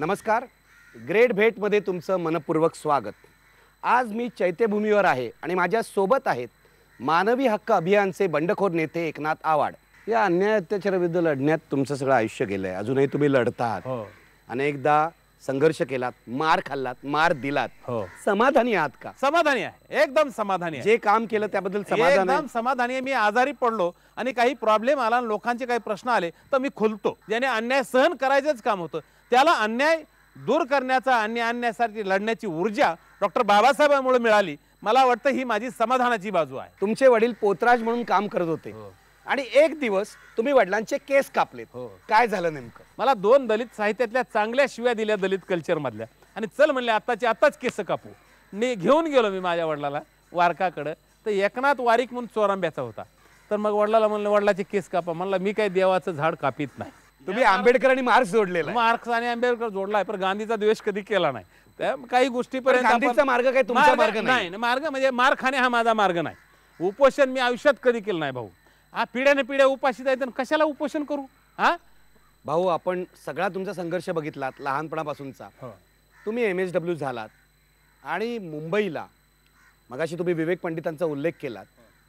नमस्कार. ग्रेट भेटमध्ये तुमचं मनपूर्वक स्वागत. आज मी चैत्यभूमीवर आहे आणि माझ्या सोबत आहेत मानवी हक्क अभियानचे बंडखोर नेते एकनाथ आवाड. या अन्याय अत्याचाराविरुद्ध लढण्यात तुमचं सगळं आयुष्य गेलंय, अजूनही तुम्ही लढतात. अनेकदा संघर्ष केलात, मार खाल्लात, मार दिलात. समाधानी आहात का? समाधानी आहे, एकदम समाधानी आहे. जे काम केलं त्याबद्दल समाधान आहे? एकदम समाधानी आहे. मी आजारी पडलो आणि काही प्रॉब्लेम आला, लोकांचे काही प्रश्न आले तर मी खुलतो. ज्याने अन्याय सहन करायचंच काम होतं त्याला अन्याय दूर करण्याचा आणि अन्यायासाठी लढण्याची ऊर्जा डॉक्टर बाबासाहेबांमुळे मिळाली. मला वाटतं ही माझी समाधानाची बाजू आहे. तुमचे वडील पोतराज म्हणून काम करत होते आणि एक दिवस तुम्ही वडिलांचे केस कापलेत. काय झालं नेमकं? मला 2 दलित साहित्यातल्या चांगल्या शिव्या दिल्या दलित कल्चर मधल्या आणि चल म्हणले आत्ताची आत्ताच केस कापू. घेऊन गेलो मी माझ्या वडिलाला वारकाकडे. तर एकनाथ वारीक म्हणून चोरांब्याचा होता. तर मग वडिलाला म्हणलं वडिलाचे केस कापा. म्हणला मी काही देवाचं झाड कापीत नाही. तुम्ही आंबेडकर आणि मार्क्स जोडलेला? मार्क्स आणि आंबेडकर जोडलाय, पण गांधीचा द्वेष कधी केला नाही. त्या काही गोष्टीपर्यंत गांधीचा मार्ग काय तुमचा मार्ग नाही? मार्ग म्हणजे मार खाणे हा माझा मार्ग नाही. उपोषण मी आयुष्यात कधी केलं नाही भाऊ. हा पिढ्याने पिढ्या उपाशी जायचं, कशाला उपोषण करू? हा भाऊ, आपण सगळा तुमचा संघर्ष बघितलात लहानपणापासूनचा. तुम्ही MSW झालात आणि मुंबईला मगाशी तुम्ही विवेक पंडितांचा उल्लेख केलात.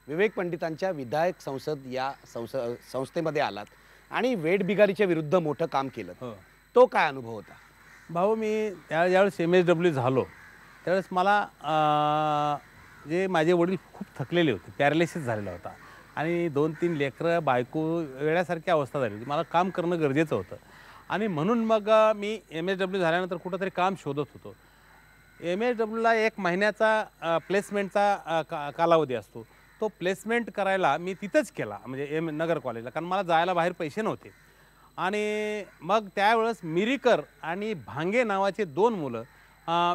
विवेक पंडितांच्या विधायक संसद या संस्थेमध्ये आलात आणि वेठबिगारीच्या विरुद्ध मोठं काम केलं. तो काय अनुभव होता भाऊ? मी ज्यावेळेस MSW झालो त्यावेळेस मला जे माझे वडील खूप थकलेले होते, पॅरालिसिस झालेला होता आणि 2-3 लेकरं, बायको, वेळासारखी अवस्था झाली होती. मला काम करणं गरजेचं होतं आणि म्हणून मग मी MSW झाल्यानंतर कुठंतरी काम शोधत होतो. MSWला 1 महिन्याचा प्लेसमेंटचा कालावधी असतो. तो प्लेसमेंट करायला मी तिथंच केला, म्हणजे नगर कॉलेजला, कारण मला जायला बाहेर पैसे नव्हते. आणि मग त्यावेळेस मिरीकर आणि भांगे नावाचे 2 मुलं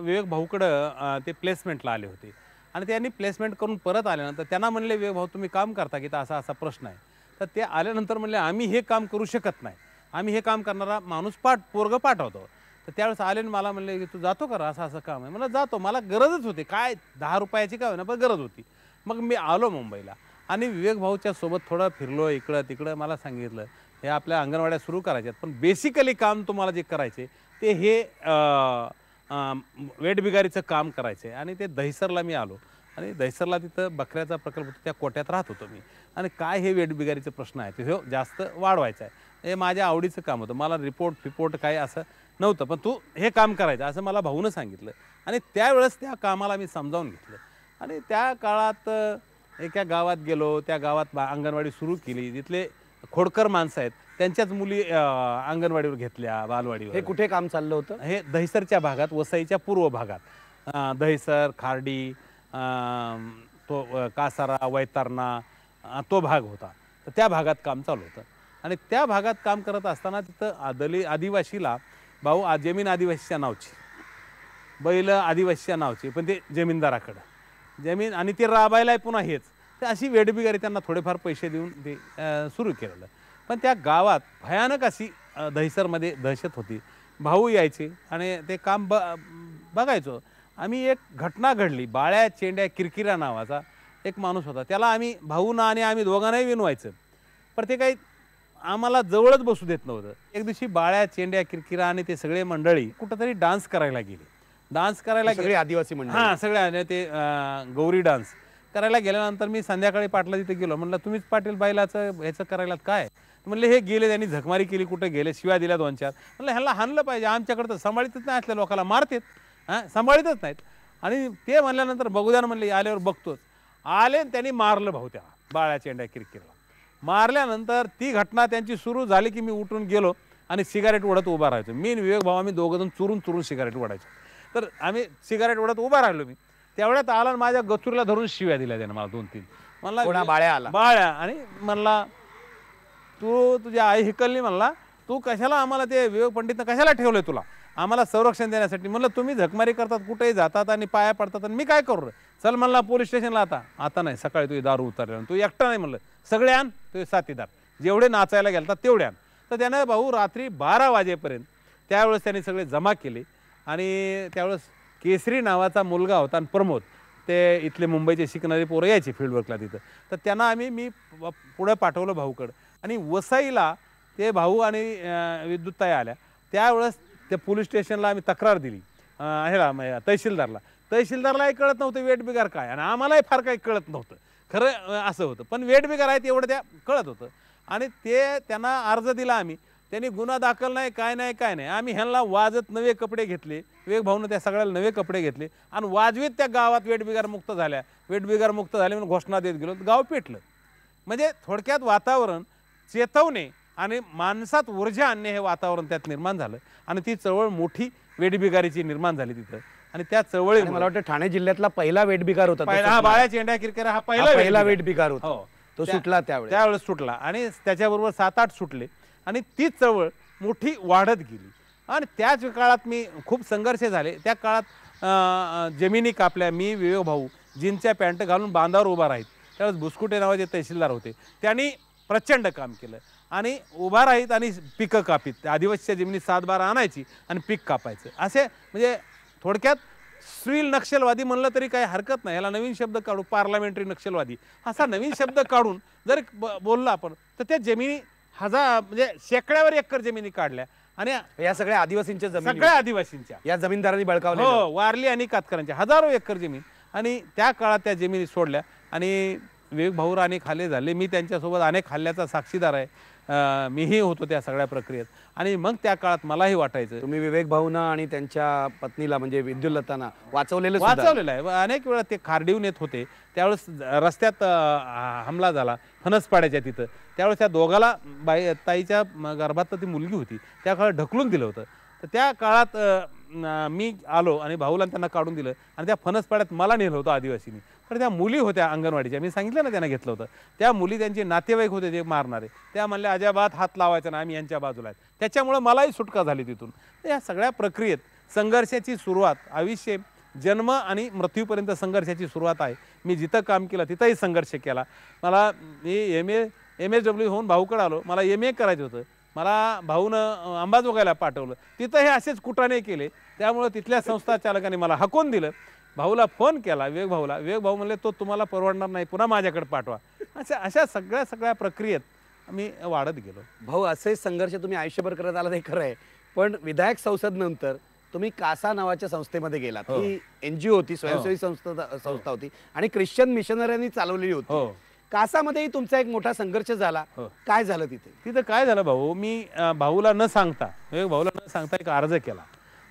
विवेक भाऊकडं ते प्लेसमेंटला आले होते आणि त्यांनी प्लेसमेंट करून परत आल्यानंतर त्यांना म्हणले विवेक भाऊ तुम्ही काम करता की? तर असा असा प्रश्न आहे. तर ते आल्यानंतर म्हणले आम्ही हे काम करू शकत नाही, आम्ही हे काम करणारा माणूस पोरगं पाठवतो. तर त्यावेळेस आले आणि मला म्हणले की तू जातो का? असं असं काम आहे. मला जातो, मला गरजच होती, काय 10 रुपयाची का होईना पण गरज होती. मग मी आलो मुंबईला आणि विवेक भाऊच्या सोबत थोडं फिरलो इकडं तिकडं. मला सांगितलं हे आपल्या अंगणवाड्या सुरू करायच्यात, पण बेसिकली काम तुम्हाला जे करायचे ते हे वेठबिगारीचं काम करायचं आहे. आणि ते दहिसरला मी आलो आणि दहिसरला तिथं बकऱ्याचा प्रकल्प होता, त्या कोट्यात राहत होतो मी. आणि काय हे वेठबिगारीचे प्रश्न आहे ते जास्त वाढवायचं आहे, हे माझ्या आवडीचं काम होतं. मला रिपोर्ट काय असं नव्हतं, पण तू हे काम करायचं असं मला भाऊनं सांगितलं. आणि त्यावेळेस त्या कामाला मी समजावून घेतलं आणि त्या काळात एका गावात गेलो. त्या गावात अंगणवाडी सुरू केली. तिथले खोडकर माणसं आहेत त्यांच्याच मुली अंगणवाडीवर घेतल्या, बालवाडीवर. हे कुठे काम चाललं होतं? हे दहिसरच्या भागात, वसईच्या पूर्व भागात, दहिसर, खार्डी, तो कासारा, वैतरणा तो भाग होता. तर त्या भागात काम चालू होतं आणि त्या भागात काम करत असताना तिथं आदिवासीला भाऊ, जमीन आदिवासीच्या नावची, बैल आदिवासीच्या नावची, पण ते जमीनदाराकडं जमीन आणि ते राबायला पुन्हा हेच. तर अशी वेठबिगारी त्यांना थोडेफार पैसे देऊन ते सुरू केलेलं. पण त्या गावात भयानक अशी दहिसरमध्ये दहशत होती. भाऊ यायचे आणि ते काम बघायचो आम्ही. एक घटना घडली. बाळ्या चेंड्या किरकिरा नावाचा एक माणूस होता, त्याला आम्ही भाऊना आणि आम्ही दोघांनाही विनवायचं, पण ते काही आम्हाला जवळच बसू देत नव्हतं. एक दिवशी बाळ्या चेंड्या किरकिरा आणि ते सगळे मंडळी कुठंतरी डान्स करायला गेले. डान्स करायला सगळे आदिवासी मंडळी? हां, सगळे ते गौरी डान्स करायला गेल्यानंतर मी संध्याकाळी पाटला तिथे गेलो. म्हणलं तुम्हीच पाटील बायलाचं ह्याचं करायला काय? म्हणले हे गेले, त्यांनी झकमारी केली, कुठं गेले, शिव्या दिल्या 2-4. म्हणलं ह्याला हाणलं पाहिजे, आमच्याकडं तर सांभाळीतच नाही, असल्या लोकांना मारतेत, सांभाळीतच नाहीत. आणि ते म्हणल्यानंतर बघूद्या म्हणले, आल्यावर बघतोच. आले आणि त्यांनी मारलं भाऊ त्या बाळ्या चेंड्या किरकिरला. मारल्यानंतर ती घटना त्यांची सुरू झाली की मी उठून गेलो आणि सिगारेट ओढत उभा राहायचो. मी विवेक भाऊ आम्ही दोघंजण चुरून सिगारेट ओढायचो. तर आम्ही सिगारेट ओढत उभा राहिलो. मी तेवढ्यात आला आणि माझ्या गचुरीला धरून शिव्या दिल्या त्यानं मला 2-3. म्हणला बाळ्या आला, बाळ्या, आणि म्हणला तू तुझ्या आई हिकलली, म्हणला तू कशाला आम्हाला ते विवेक पंडितनं कशाला ठेवलंय तुला, आम्हाला संरक्षण देण्यासाठी. म्हणलं तुम्ही झकमारी करतात, कुठेही जातात आणि पाया पडतात आणि मी काय करू रे? चल म्हणला पोलीस स्टेशनला. आता नाही, सकाळी तुझी दारू उतरल्या, तू एकटा नाही म्हणलं, सगळे आण, तुझे साथीदार जेवढे नाचायला गेलतात तेवढे आण. तर त्यानं भाऊ रात्री 12 वाजेपर्यंत त्यावेळेस त्यांनी सगळे जमा केले. आणि त्यावेळेस केसरी नावाचा मुलगा होता आणि प्रमोद, ते इथले मुंबईचे शिकणारे पोरं यायचे फील्डवर्कला तिथं. तर त्यांना मी पुढे पाठवलं भाऊकडं. आणि वसईला ते भाऊ आणि विद्युतताई आल्या. त्यावेळेस त्या पोलीस स्टेशनला आम्ही तक्रार दिली तहसीलदारलाही कळत नव्हतं वेट बिगार काय, आणि आम्हालाही फार काही कळत नव्हतं खरं असं होतं. पण वेट बिगार आहेत एवढं त्या कळत होतं. आणि ते त्यांना अर्ज दिला आम्ही, त्यांनी गुन्हा दाखल नाही काय नाही. आम्ही ह्यांना वाजत नवे कपडे घेतले, विवेक भाऊनं त्या सगळ्याला नवे कपडे घेतले आणि वाजवीत त्या गावात वेटबिगार मुक्त झाले म्हणून घोषणा देत गेलो. गाव पेटलं. म्हणजे थोडक्यात वातावरण चेतवणे आणि माणसात ऊर्जा आणणे हे वातावरण त्यात निर्माण झालं आणि ती चळवळ मोठी वेटबिगारीची निर्माण झाली तिथं. आणि त्या चळवळी मला वाटतं ठाणे जिल्ह्यातला पहिला वेटबिगार होता हा बाळ्या चेंड्या किरकेरा हा पहिला वेटबिगार होता. हो, तो सुटला त्यावेळेस सुटला आणि त्याच्याबरोबर 7-8 सुटले आणि तीच चळवळ मोठी वाढत गेली. आणि त्याच काळात मी खूप संघर्ष झाले. त्या काळात जमिनी कापल्या. मी विवेक भाऊ जीन्सच्या पॅन्ट घालून बांधावर उभा राहीत. त्यावेळेस बुसकुटे नावाचे तहसीलदार होते, त्यांनी प्रचंड काम केलं आणि उभा राहीत आणि पिकं कापीत. आदिवासीच्या जमिनी 7-12 आणायची आणि पीक कापायचं. असे म्हणजे थोडक्यात स्त्रील नक्षलवादी म्हणलं तरी काही हरकत नाही. याला नवीन शब्द काढू, पार्लमेंटरी नक्षलवादी असा नवीन शब्द काढून जर बोलला आपण तर त्या जमिनी म्हणजे शेकड्यावर एकर जमिनी काढल्या आणि या सगळ्या आदिवासींच्या जमिनी, सगळ्या आदिवासींच्या या जमीनदारांनी बळकावल्या. हो, वारली आणि कातकरांच्या हजारो एकर जमीन. आणि त्या काळात त्या जमिनी सोडल्या आणि विवेक भाऊ अनेक हल्ले झाले. मी त्यांच्यासोबत अनेक हल्ल्याचा साक्षीदार आहे. मीही होतो त्या सगळ्या प्रक्रियेत. आणि मग त्या काळात मलाही वाटायचं तुम्ही विवेक भाऊना आणि त्यांच्या पत्नीला म्हणजे विद्युल्लताना वाचवलेलं आहे. अनेक वेळा ते खारडीहून येत होते, त्यावेळेस रस्त्यात हमला झाला फणसपाड्याच्या तिथं. त्यावेळेस त्या दोघाला ताईच्या गर्भात ती मुलगी होती, त्या काळात ढकलून दिलं होतं. तर त्या काळात मी आलो आणि भाऊला त्यांना काढून दिलं आणि त्या फणसपाड्यात मला नेलं होतं आदिवासींनी. तर त्या मुली होत्या अंगणवाडीच्या, मी सांगितलं ना त्यांना घेतलं होतं. त्या मुली त्यांचे नातेवाईक होते जे मारणारे, त्या म्हणल्या अजिबात हात लावायचा ना, आम्ही यांच्या बाजूला आहेत. त्याच्यामुळं मलाही सुटका झाली तिथून. या सगळ्या प्रक्रियेत संघर्षाची सुरुवात, आयुष्य जन्म आणि मृत्यूपर्यंत संघर्षाची सुरुवात आहे. मी जिथं काम केलं तिथंही संघर्ष केला. मला MSW होऊन भाऊकडे आलो. मला MA करायचं होतं. मला भाऊनं अंबाजोगाईला पाठवलं. तिथं हे असेच कुटाणे केले. त्यामुळं तिथल्या संस्था चालकांनी मला हाकून दिलं. भाऊला फोन केला, विवेक भाऊला. विवेक भाऊ म्हणले तो तुम्हाला परवडणार नाही, पुन्हा माझ्याकडे पाठवा. अशा सगळ्या प्रक्रियेत आम्ही वाढत गेलो. भाऊ असे संघर्ष तुम्ही आयुष्यभर करत आलात हे खरं आहे. पण विधायक संसद नंतर तुम्ही कासा नावाच्या संस्थेमध्ये गेलात. ही NGO होती, स्वयंसेवी संस्था होती आणि ख्रिश्चन मिशनऱ्यांनी चालवलेली होती. कासामध्येही तुमचा एक मोठा संघर्ष झाला. काय झालं तिथं काय झालं भाऊ, मी भाऊला न सांगता, विवेक भाऊला न सांगता एक अर्ज केला.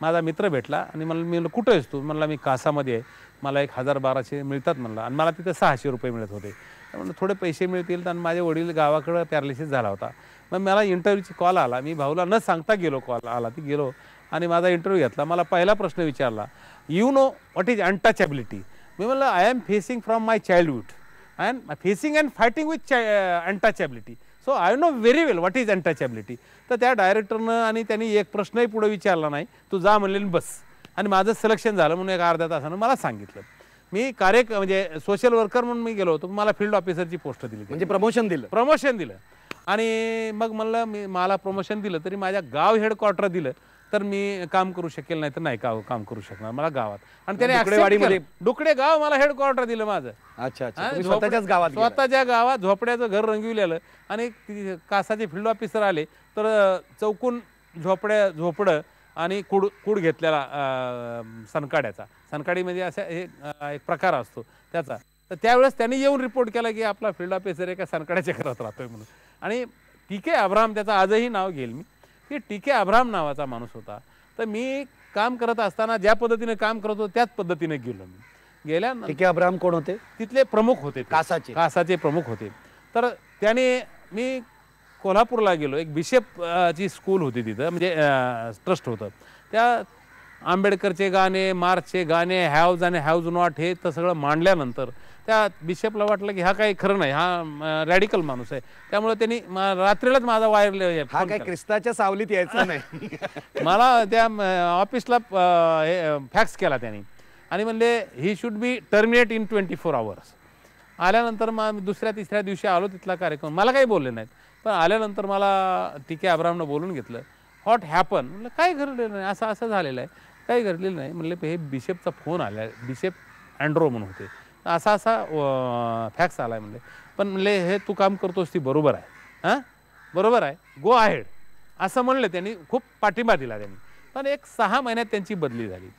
माझा मित्र भेटला आणि मला, मी कुठं आहेस तू? म्हणला मी कासामध्ये आहे, मला 1000-1200 मिळतात म्हणला. आणि मला तिथं 600 रुपये मिळत होते. म्हणलं थोडे पैसे मिळतील. आणि माझे वडील गावाकडं पॅरालिसिस झाला होता. मग मला इंटरव्ह्यूची कॉल आला. मी भाऊला न सांगता गेलो, कॉल आला ती गेलो आणि माझा इंटरव्ह्यू घेतला. मला पहिला प्रश्न विचारला, you know what is untouchability? मी म्हणलं I am facing from my childhood and facing and fighting with untouchability, so I know very well what is untouchability. तर त्या डायरेक्टरनं आणि त्यांनी एक प्रश्नही पुढे विचारला नाही, तू जा म्हणले बस. आणि माझं सिलेक्शन झालं म्हणून एक अर्ध्या तासानं मला सांगितलं. मी म्हणजे सोशल वर्कर म्हणून मी गेलो होतो. मला फील्ड ऑफिसरची पोस्ट दिली, म्हणजे प्रमोशन दिलं. आणि मग म्हणलं मला प्रमोशन दिलं तरी माझ्या गाव हेडक्वार्टर दिलं तर मी काम करू शकेल, नाही तर नाही काम करू शकणार मला गावात. आणि त्याने डुकडे गाव मला हेडक्वार्टर दिलं माझं. अच्छा, स्वतःच्या गावात झोपड्याचं घर रंगविलेलं. आणि कासाचे फील्ड ऑफिसर आले तर चौकून झोपडं आणि कूड घेतलेला सनकाड्याचा. सनकाडी म्हणजे असा हे एक प्रकार असतो त्याचा. तर त्यावेळेस त्यांनी येऊन रिपोर्ट केला की आपला फील्ड ऑफिसर एका सनकाड्याच्या घरात राहतोय म्हणून. आणि TK अब्राम, त्याचं आजही नाव घेईल मी, की TK अब्राम नावाचा माणूस होता. तर मी काम करत असताना ज्या पद्धतीने काम करत होतो त्याच पद्धतीने गेलो. मी गेल्या TK अब्राम कोण होते? तिथले प्रमुख होते, कासाचे प्रमुख होते. तर त्याने, मी कोल्हापूरला गेलो. एक बिशपची स्कूल होती तिथं, म्हणजे ट्रस्ट होतं. त्या आंबेडकरचे गाणे, मार्चचे गाणे, हॅव्ज आणि हॅव्ज नॉट हे तर सगळं मांडल्यानंतर त्या बिशपला वाटलं की हा काही खरं नाही, हा रॅडिकल माणूस आहे. त्यामुळे त्यांनी रात्रीलाच माझा हा काय ख्रिस्ताच्या सावलीत यायचा नाही मला त्या ऑफिसला फॅक्स केला त्यांनी आणि म्हणले he should be terminate in 24 hours. आल्यानंतर मग दुसऱ्या-तिसऱ्या दिवशी आलो तिथला कार्यक्रम. मला काही बोलले नाहीत, पण आल्यानंतर मला TK अब्रामनं बोलून घेतलं. What happen? म्हणलं काय घडलेलं नाही, असं झालेलं आहे, काही घडलेलं नाही. म्हणले हे बिशपचा फोन आला, बिशप अँड्रो म्हणून होते, असा फॅक्स आला आहे म्हणले. पण म्हणले हे तू काम करतोस ती बरोबर आहे, हां बरोबर आहे, गो आहेड असं म्हणलं त्यांनी. खूप पाठिंबा दिला त्यांनी. पण एक 6 महिन्यात त्यांची बदली झाली.